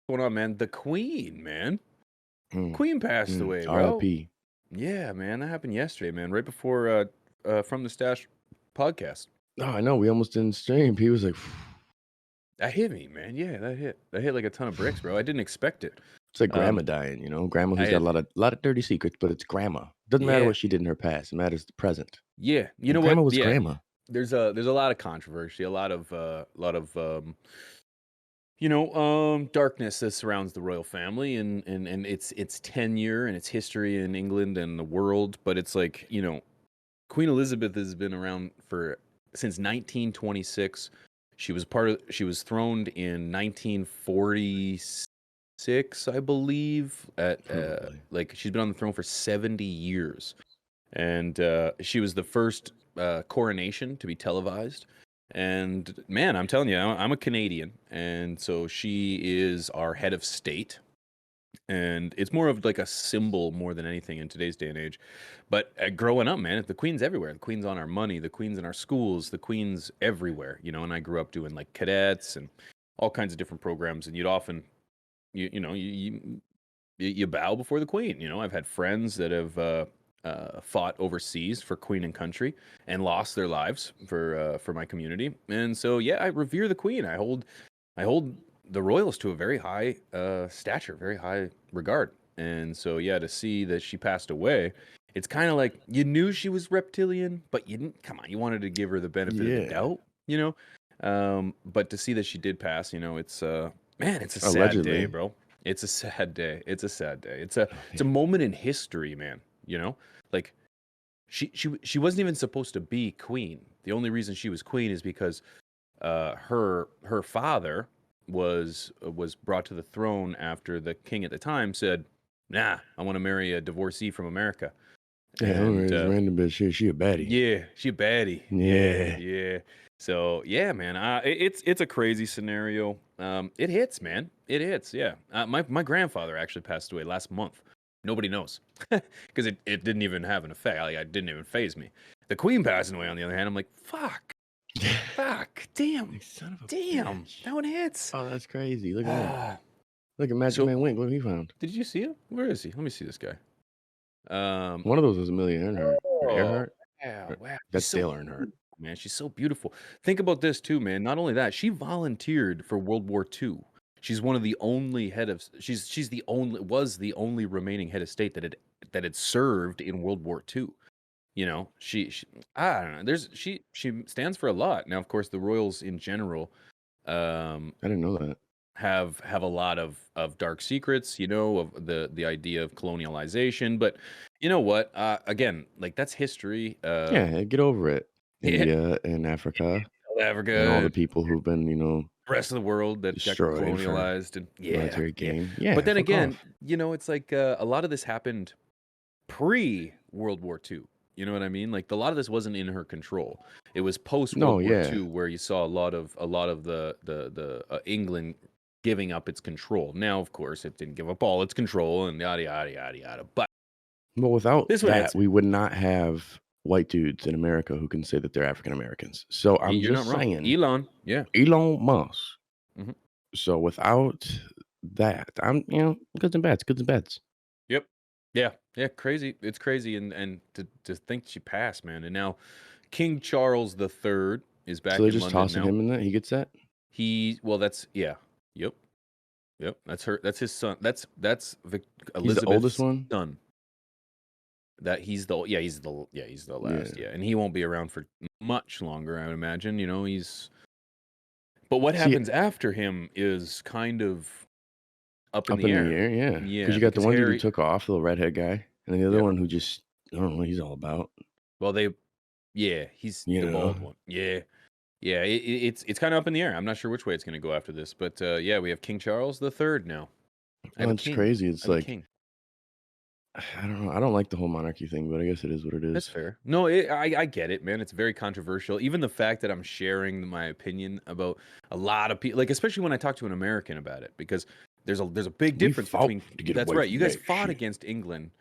going on, man? The Queen, man. Mm, Queen passed away, bro. R.I.P. Yeah, man. That happened yesterday, man. Right before From the Stash podcast. Oh, I know. We almost didn't stream. He was like, That hit me, man. Yeah, that hit. That hit like a ton of bricks, bro. I didn't expect it. it's like grandma Um, dying, Grandma I who's got had, a lot of dirty secrets, but it's grandma. Doesn't matter yeah, what she did in her past. It matters the present. yeah. You And know grandma what? was Yeah, grandma. there's a lot of controversy, a lot of darkness that surrounds the royal family and its tenure and its history in England and the world. But it's like, Queen Elizabeth has been around for since 1926. She was throned in 1946, I believe. At Probably. like she's been on the throne for 70 years, and she was the first coronation to be televised. And man, I'm telling you, I'm a Canadian, and so she is our head of state, and it's more of like a symbol more than anything in today's day and age. But growing up, man, the Queen's everywhere. The Queen's on our money. The Queen's in our schools. The Queen's everywhere. And I grew up doing like cadets and all kinds of different programs. And you'd often, you bow before the Queen. I've had friends that have fought overseas for Queen and country and lost their lives for my community. And so, yeah, I revere the Queen. I hold the royals to a very high stature, very high regard. And so, yeah, to see that she passed away, it's kind of like you knew she was reptilian, but you didn't. Come on, you wanted to give her the benefit of the Yeah. doubt. But to see that she did pass, it's man, it's a sad day, Allegedly. bro. It's a sad day. It's a sad day. It's a moment in history, man. Like she wasn't even supposed to be queen. The only reason she was queen is because her father was brought to the throne after the king at the time said, "Nah, I want to marry a divorcee from America." Yeah, And this random bitch. She a baddie. yeah, she a baddie. Yeah, Yeah. yeah. So yeah, man, it's a crazy scenario. It hits, man. It hits. Yeah. My grandfather actually passed away last month. Nobody knows because it didn't even have an effect. It didn't even phase me. The Queen passing away, on the other hand, I'm like, fuck, damn, Son of a damn, bitch. that one hits. Oh, that's crazy. Look at that. Ah, Look at Magic so Man Wink. Look what he found. did you see him? Where is he? Let me see this guy. One of those was Amelia Earnhardt. Or Oh, Earhart? wow, Or- wow. She's That's so Dale Earnhardt. beautiful, man. She's so beautiful. Think about this too, man. Not only that, she volunteered for World War II. She's one of the only head of she's the only was the only remaining head of state that had served in World War II. She I don't know. She stands for a lot. Now, of course, the royals in general um I didn't know that. have a lot of dark secrets, of the idea of colonialization. But you know what? Again, like that's history. Yeah, get over it. Yeah, India and Africa South and all Africa, the people who've been, the rest of the world that got destroyed for colonialized, and yeah, military yeah. gain. But Yeah, then fuck again, off. it's like a lot of this happened pre World War II. You know what I mean? Like a lot of this wasn't in her control. It was post No, World War yeah. II where you saw a lot of the England giving up its control. Now, of course, it didn't give up all its control and yada yada yada yada. But Well, without this one that, hits. we would not have white dudes in America who can say that they're African Americans. So I'm You're not just wrong. saying, Elon, yeah. Elon Musk. Hmm. So without that, I'm, goods and bads, goods and bads. Yep. Yeah. Yeah. Crazy. It's crazy. And to think she passed, man. And now King Charles III is So back they're in just London tossing now. him in that. He gets that. Well, that's, yeah. Yep. Yep. That's his son. That's He's the oldest Elizabeth's one. son. He's the Yeah. last. Yeah. And he won't be around for much longer, I would imagine. But what See, happens after him is kind of up in up the in the air. air, yeah. Because Yeah. you got the Because one dude who Harry, took off, the little redhead guy, and then the other yeah. one who just, I don't know what he's all about. Well, yeah, he's You the know, bald one. Yeah. Yeah, it's kind of up in the air. I'm not sure which way it's going to go after this, but yeah, we have King Charles III now. I have well, a it's king. crazy. I It's have a like, king. I don't know. I don't like the whole monarchy thing, but I guess it is what it That's is. fair. No, I get it, man. It's very controversial. Even the fact that I'm sharing my opinion about a lot of people, like especially when I talk to an American about it, because there's a big We difference fought between. to get That's away right. You from guys that fought shit. against England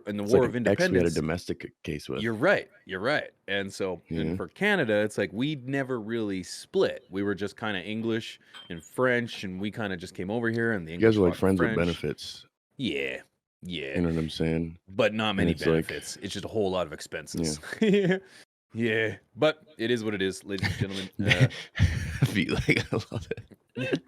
in the It's War like an of ex we had a Independence. domestic case with. You're right. You're right. And so, and Yeah. for Canada, it's like we'd never really split. We were just kind of English and French, and we kind of just came over here, and the You guys English are like fought the friends with French. benefits. Yeah, yeah, You know what I'm saying? but not And many it's like, benefits. It's just a whole lot of yeah. expenses. Yeah, yeah. But it is what it is, ladies and gentlemen. Be like, I love it.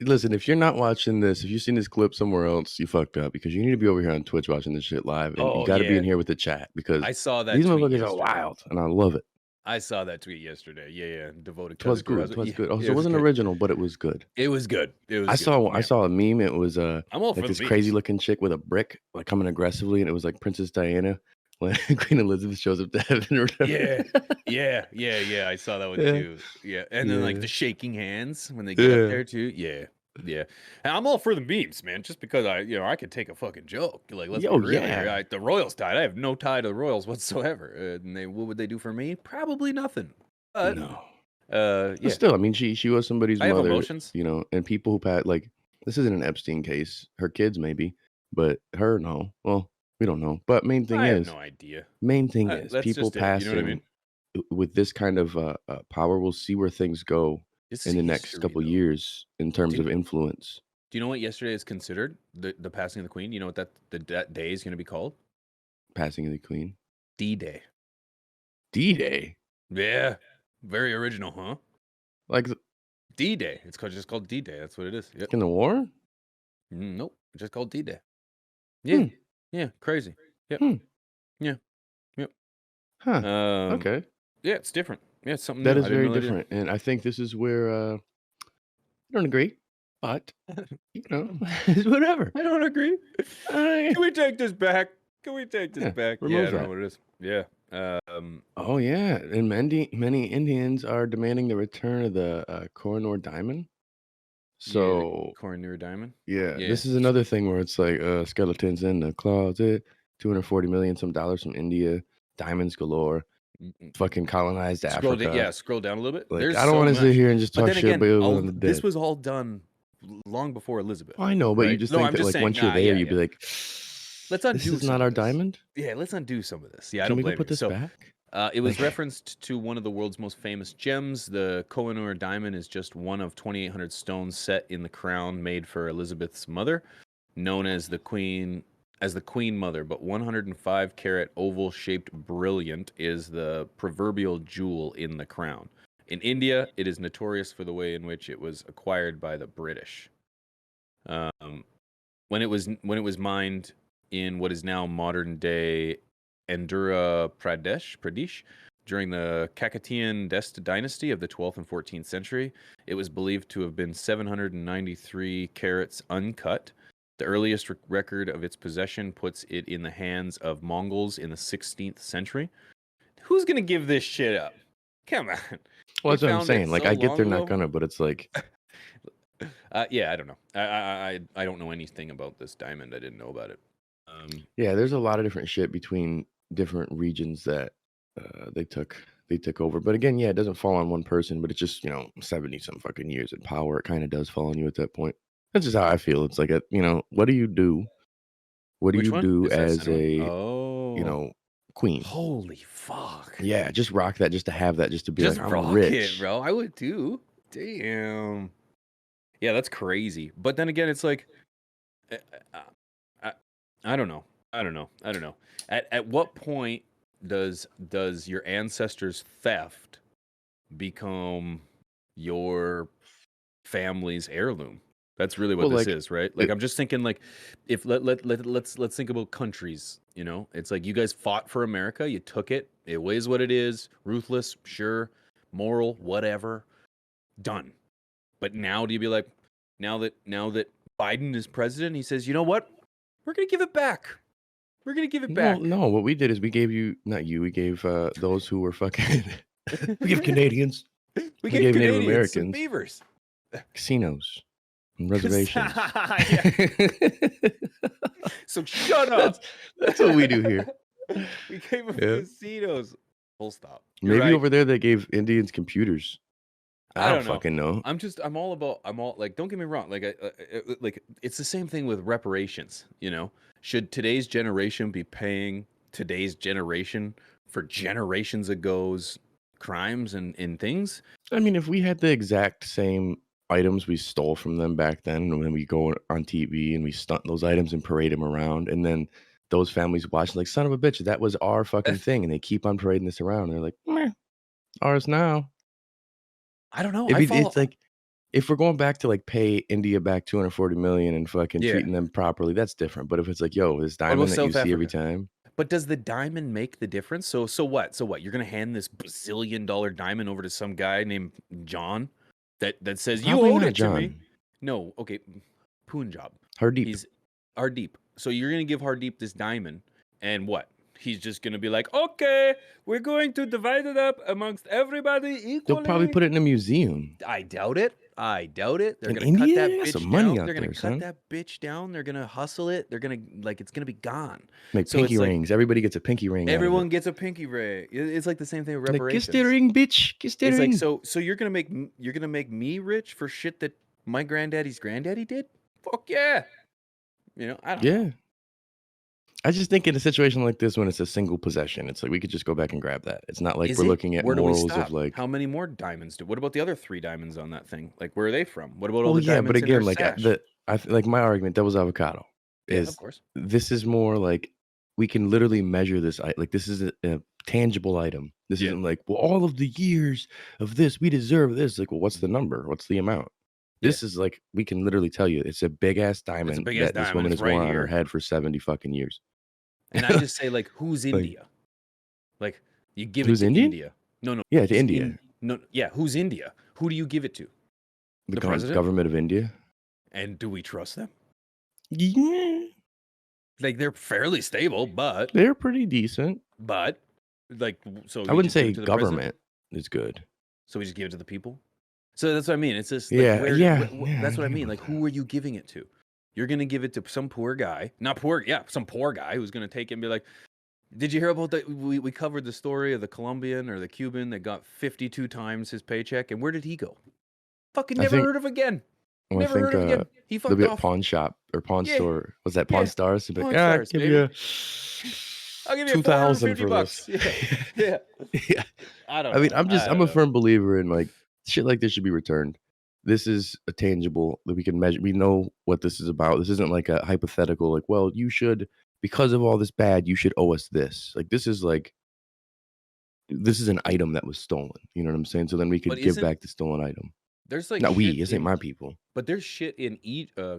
Listen, if you're not watching this, if you've seen this clip somewhere else, you fucked up because you need to be over here on Twitch watching this shit live, and you Oh got to be yeah, in here with the chat because I saw that these tweet motherfuckers are yesterday. wild, and I love it. I saw that tweet yesterday. Yeah, yeah. Devoted Twas cousin to her good, husband. twas Yeah, good. Oh, yeah, so it it was wasn't good. original, but it was good. It was good. It was I good. saw I Yeah. saw a meme. It was I'm all for like the this crazy memes. looking chick with a brick, like coming aggressively, and it was like Princess Diana when Queen Elizabeth shows up to heaven or whatever. Yeah, yeah. I saw that one Yeah, too. Yeah, and then like yeah, the shaking hands when they get up yeah. there too. Yeah, yeah. And I'm all for the memes, man. Just because I could take a fucking joke. Like, let's be Yo, real here. yeah. The Royals died. I have no tie to the Royals whatsoever. And what would they do for me? Probably nothing. But No. But yeah, still, I mean, she was somebody's I have mother, emotions. you know, and people who pat like this isn't an Epstein case. Her kids maybe, but her no. Well, we don't know. But I have no idea. main thing is That's people just it. You know what I mean? passing with this kind of power. We'll see where things go This is in the next history, couple though. years in terms Do, of influence. do you know what yesterday is considered? The passing of the Queen. You know what that day is going to be called? Passing of the Queen, D-Day. D-Day, Yeah, very original, huh? like D-Day. It's just called D-Day. That's what it is. Yep. in the war. Nope. It's just called D-Day. Yeah. Hmm. Yeah. Crazy. Yep. Hmm. Yeah. Yep. Huh. Um. Okay. Yeah. It's different. Yeah. It's something That new. I is didn't very know that either. different, and I think this is where I don't agree, but you know, it's whatever. I don't agree. Uh, Can we take this back? Can we take this yeah, back? Yeah. I remove don't know that. what it is. Yeah. Oh yeah, and many Indians are demanding the return of the Koh-i-Noor diamond. Yeah. The So Koh-i-Noor diamond. yeah, Yeah. this is another thing where it's like skeletons in the closet, 240 million some dollars from India, diamonds galore, fucking colonized Scroll down. Africa. Yeah. Scroll down a little bit. Like There's I don't so want to sit much. here and just But talk then shit again, about the this dead. was all done long before Elizabeth, I know, but you right? just No, think I'm that just like saying. once you're Nah. there, Yeah. you'd be Yeah. like, Let's this undo is some not of our this. diamond. Yeah, let's undo some of this. Yeah, I Can don't we go blame put you. this So, back? it was Like, referenced to one of the world's most famous gems. The Koh-i-Noor diamond is just one of 2,800 stones set in the crown made for Elizabeth's mother, known as the Queen Mother. But 105 carat oval shaped brilliant is the proverbial jewel in the crown. In India, it is notorious for the way in which it was acquired by the British. Um, when it was mined in what is now modern day Andhra Pradesh during the Kakatiyan dynasty of the 12th and 14th century. It was believed to have been 793 carats uncut. The earliest record of its possession puts it in the hands of Mongols in the 16th century. Who's gonna give this shit up? Come on. well, They that's what I'm found it saying. Like, so I get long they're not ago. gonna, but it's like, Yeah, I don't know. I don't know anything about this diamond. I didn't know about it. yeah, there's a lot of different shit between different regions that they took over. But again, yeah, it doesn't fall on one person, but it's just 70 some fucking years in power. It kind of does fall on you at that point. That's just how I feel. It's like what do you do? What do Which you one? do Is that as center one? a Oh, queen? holy fuck! Yeah, just rock that, just to have that, just to be Just like, I'm rock it, rich. bro. I would too. Damn. Yeah, that's crazy. But then again, it's like, I, I, I don't know. I don't know. I don't know. At what point does your ancestors' theft become your family's heirloom? That's really what Well, this like, is, right? Like it, I'm just thinking like if let's think about countries, you know? It's like you guys fought for America, you took it. It weighs what it is, ruthless, sure, moral, whatever. Done. But now do you be like now that Biden is president, he says, "You know what? We're going to give it back. We're going to give it well, back." no, what we did is we gave you, not you, we gave those who were fucking, we give Canadians, We we gave gave Native Canadians some Americans beavers. casinos and reservations. Yeah. So shut That's up. that's what we do here. We gave them Yeah. casinos. Full stop. You're Maybe right. over there they gave Indians computers. I I don't don't know. fucking know. I'm all like, don't get me wrong. Like, like it's the same thing with reparations. You know, Should today's generation be paying today's generation for generations ago's crimes and things? I mean, if we had the exact same items we stole from them back then, and then we go on TV and we stunt those items and parade them around, and then those families watching, like, son of a bitch, that was our fucking thing, and they keep on parading this around. And they're like, meh, ours now. I don't know. If I it's follow. like, if we're going back to like pay India back 240 million and fucking Yeah. treating them properly, that's different. But if it's like, yo, this What about diamond that you South see every Africa? time, But does the diamond make the difference? So what? So what? You're gonna hand this bazillion-dollar diamond over to some guy named John that says you probably owed not it to me? John. No, okay, Punjab. Hardeep. He's Hardeep. So you're gonna give Hardeep this diamond, and what? He's just gonna be like, okay, we're going to divide it up amongst everybody They'll probably equally. put it in a museum. I doubt it. I doubt it. They're In gonna cut India, they that got some bitch money down. They're out gonna there, cut son. that bitch down. They're gonna hustle it. They're gonna like it's gonna be gone. Make So pinky it's like rings. Everybody gets a pinky ring out of it. everyone gets a pinky ring. It's like the same thing with Like, kiss the reparations. ring, bitch. Kiss the It's like ring. so you're gonna make me rich for shit that my granddaddy's granddaddy did? Fuck yeah. I don't know. Yeah. I just think in a situation like this, when it's a single possession, it's like we could just go back and grab that. It's not like Is we're it? looking at Where do we morals of stop? like, How many more diamonds do? What about the other 3 diamonds on that thing? Like where are they from? What about all well, the yeah, but diamonds in her again, like sash? like my argument, devil's avocado, Yeah, of is course. this is more like we can literally measure this. Like this is a tangible item. This Yeah. isn't like, well, all of the years of this, we deserve this. Like, well, what's the number? What's the amount? Yeah. This is like we can literally tell you it's a big ass It's a diamond big ass that this diamond. woman It's has right worn on her here. head for 70 fucking years. And I just say, like, who's Like, India? Like, you give it who's to Indian? India. No, no, Yeah, to who's India, in? No, yeah, who's India? Who do you give it to? the The president? government of India. And do we trust them? Yeah, Like, they're fairly stable, they're pretty decent. like, so I we wouldn't just give say it to the president? government is good. So we just give it to the people? So that's what I mean. It's just like, Yeah, yeah, yeah. I that's what I agree mean. about Like, that. who are you giving it to? You're going to give it to some poor guy, not poor, yeah, some poor guy who's going to take it and be like, did you hear about that? We covered the story of the Colombian or the Cuban that got 52 times his paycheck. And where did he go? Fucking I never think heard of again. well, I Never think heard of again. He they'll fucked be at off. pawn shop or pawn Yeah, store. Was that Pawn yeah. Stars? They'll be like, Pawn "Ah, stars, give baby. you I'll give you 2,000 450 for this." bucks. Yeah, yeah. Yeah. I don't I mean, know. I I'm don't a know. firm believer in like shit like this should be returned. This is a tangible that we can measure. We know what this is about. This isn't like a hypothetical, like, well, you should, because of all this bad, you should owe us this. Like, this is an item that was stolen. You know what I'm saying? So then we But could give isn't back the stolen item. there's like Not we, shit this ain't in my people. but there's shit in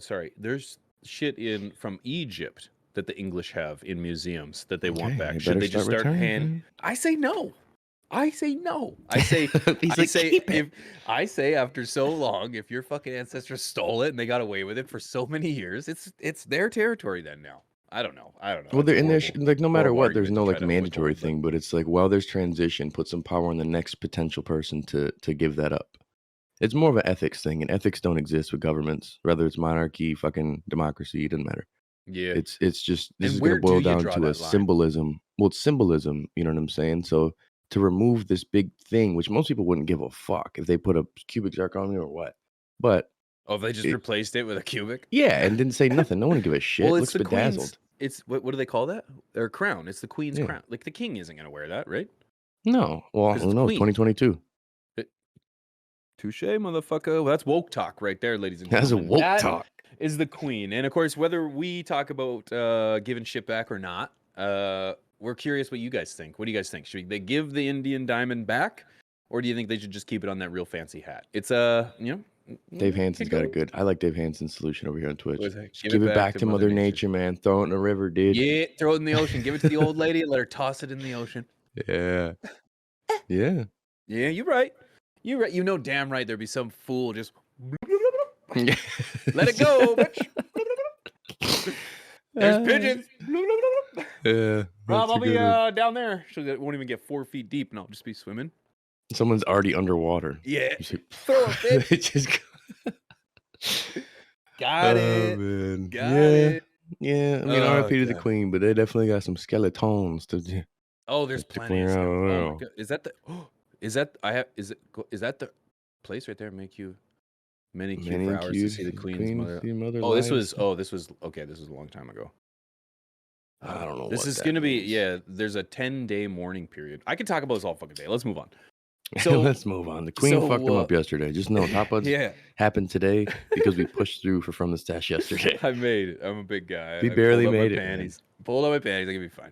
sorry, there's shit in from Egypt that the English have in museums that they want Okay, back. they Should better they just start start returning, hand man. I say no. I say no. I say He's I like, say keep it. if I say after so long, if your fucking ancestors stole it and they got away with it for so many years, it's their territory then now. I don't know. I don't know. Well, That's they're a in there, horrible, like, no matter horrible what, there's argument to no try like to mandatory withhold, but thing, but it's like, well, there's transition, put some power in the next potential person to give that up. It's more of an ethics thing, and ethics don't exist with governments, whether it's monarchy, fucking democracy, it doesn't matter. yeah. It's just this And is gonna where do boil you down draw to a that line? symbolism. Well, it's symbolism, you know what I'm saying? So to remove this big thing, which most people wouldn't give a fuck if they put a cubic zirconia or what. But Oh, they just it replaced it with a cubic? yeah, and didn't say nothing. No one would give a Well, shit. it's Looks the queen's bedazzled. it's what do they call that? Their crown. It's the queen's Yeah. crown. Like the king isn't gonna wear that, right? No. Well, Because who it's knows? queen. 2022. It touche, motherfucker. Well, that's woke talk right there, ladies and That's a gentlemen. woke That talk. is the queen. And of course, whether we talk about giving shit back or not, we're curious what you guys think. What do you guys think? Should they give the Indian diamond back? Or do you think they should just keep it on that real fancy hat? It's Dave Hanson's could got a go. good. I like Dave Hanson's solution over here on What Twitch. is it? Just Give it give it back back to to Mother Mother Nature. Nature, man. Throw it in the river, dude. Yeah, throw it in the ocean. Give it to the old lady and let her toss it in the ocean. Yeah. Yeah. Yeah, you're right. You're right. You know damn right there'd be some fool just let it go, bitch. There's pigeons. Yeah, Rob, that's I'll a be good one. down there. So it won't even get 4 feet deep, and I'll just be swimming. Someone's already underwater. Yeah. You see Throw it, bitch. they just Got Oh, it. man. Got Yeah. it. Yeah, I mean, Oh RIP to the god. queen, but they definitely got some skeletons Oh, there's to plenty clear of out. skill. Oh my Well, god. Is that the is that I have is that the place right there make you many queue for many hours to cues see the for the queen's queen to mother? see mother Oh, lives. this was a long time ago. I don't know This what is that gonna be means. yeah. There's a 10-day mourning period. I could talk about this all fucking day. Let's move on. So Let's move on. The queen fucked him so up yesterday. Just know top buds yeah. happened today because we pushed through for from the stash yesterday. I made it. I'm a big guy. We I pulled barely up my made it, man. panties. Pulled up my panties. I can be fine.